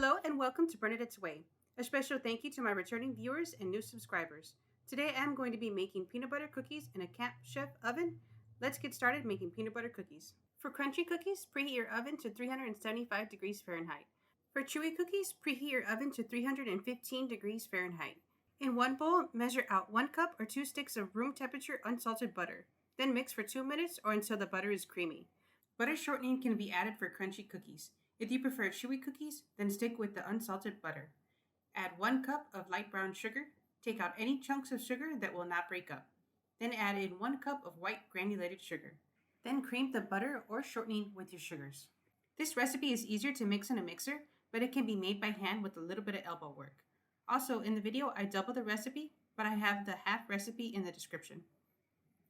Hello and welcome to Bernadette's Way. A special thank you to my returning viewers and new subscribers. Today I'm going to be making peanut butter cookies in a Camp Chef oven. Let's get started making peanut butter cookies. For crunchy cookies, preheat your oven to 375 degrees Fahrenheit. For chewy cookies, preheat your oven to 315 degrees Fahrenheit. In one bowl, measure out 1 cup or 2 sticks of room temperature unsalted butter. Then mix for 2 minutes or until the butter is creamy. Butter shortening can be added for crunchy cookies. If you prefer chewy cookies, then stick with the unsalted butter. Add 1 cup of light brown sugar. Take out any chunks of sugar that will not break up. Then add in 1 cup of white granulated sugar. Then cream the butter or shortening with your sugars. This recipe is easier to mix in a mixer, but it can be made by hand with a little bit of elbow work. Also, in the video, I double the recipe, but I have the half recipe in the description.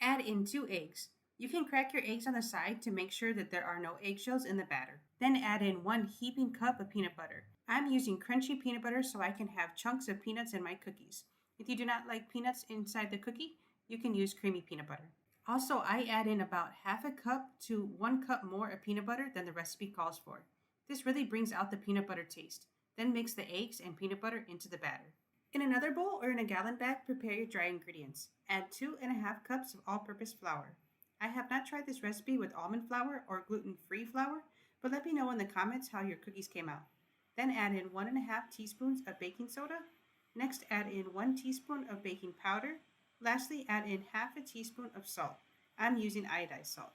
Add in 2 eggs. You can crack your eggs on the side to make sure that there are no eggshells in the batter. Then add in 1 heaping cup of peanut butter. I'm using crunchy peanut butter so I can have chunks of peanuts in my cookies. If you do not like peanuts inside the cookie, you can use creamy peanut butter. Also, I add in about half a cup to 1 cup more of peanut butter than the recipe calls for. This really brings out the peanut butter taste. Then mix the eggs and peanut butter into the batter. In another bowl or in a gallon bag, prepare your dry ingredients. Add 2½ cups of all-purpose flour. I have not tried this recipe with almond flour or gluten-free flour, but let me know in the comments how your cookies came out. Then add in 1½ teaspoons of baking soda. Next, add in 1 teaspoon of baking powder. Lastly, add in ½ teaspoon of salt. I'm using iodized salt.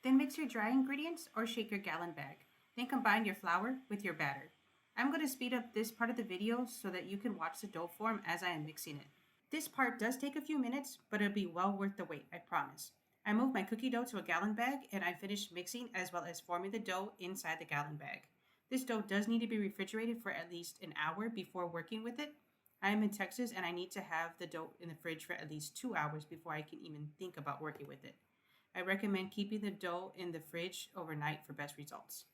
Then mix your dry ingredients or shake your gallon bag. Then combine your flour with your batter. I'm going to speed up this part of the video so that you can watch the dough form as I am mixing it. This part does take a few minutes, but it'll be well worth the wait, I promise. I moved my cookie dough to a gallon bag and I finished mixing as well as forming the dough inside the gallon bag. This dough does need to be refrigerated for at least an hour before working with it. I am in Texas and I need to have the dough in the fridge for at least 2 hours before I can even think about working with it. I recommend keeping the dough in the fridge overnight for best results.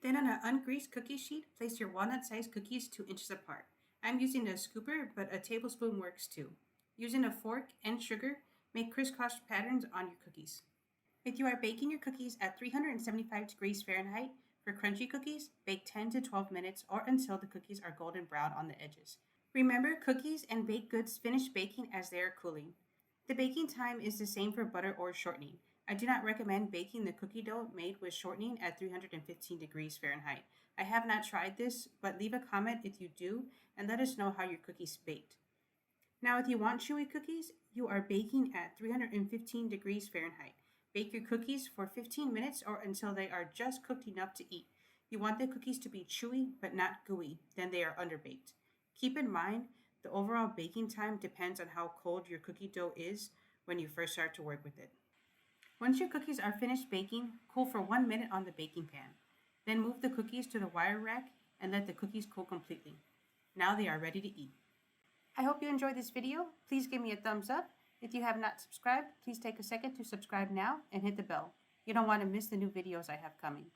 Then on an ungreased cookie sheet, place your walnut-sized cookies 2 inches apart. I'm using a scooper, but a tablespoon works too. Using a fork and sugar, make crisscross patterns on your cookies. If you are baking your cookies at 375 degrees Fahrenheit, for crunchy cookies, bake 10 to 12 minutes or until the cookies are golden brown on the edges. Remember, cookies and baked goods finish baking as they are cooling. The baking time is the same for butter or shortening. I do not recommend baking the cookie dough made with shortening at 315 degrees Fahrenheit. I have not tried this, but leave a comment if you do and let us know how your cookies baked. Now, if you want chewy cookies, you are baking at 315 degrees Fahrenheit. Bake your cookies for 15 minutes or until they are just cooked enough to eat. You want the cookies to be chewy but not gooey, then they are underbaked. Keep in mind, the overall baking time depends on how cold your cookie dough is when you first start to work with it. Once your cookies are finished baking, cool for 1 minute on the baking pan. Then move the cookies to the wire rack and let the cookies cool completely. Now they are ready to eat. I hope you enjoyed this video. Please give me a thumbs up. If you have not subscribed, please take a second to subscribe now and hit the bell. You don't want to miss the new videos I have coming.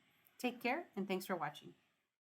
Take care and thanks for watching.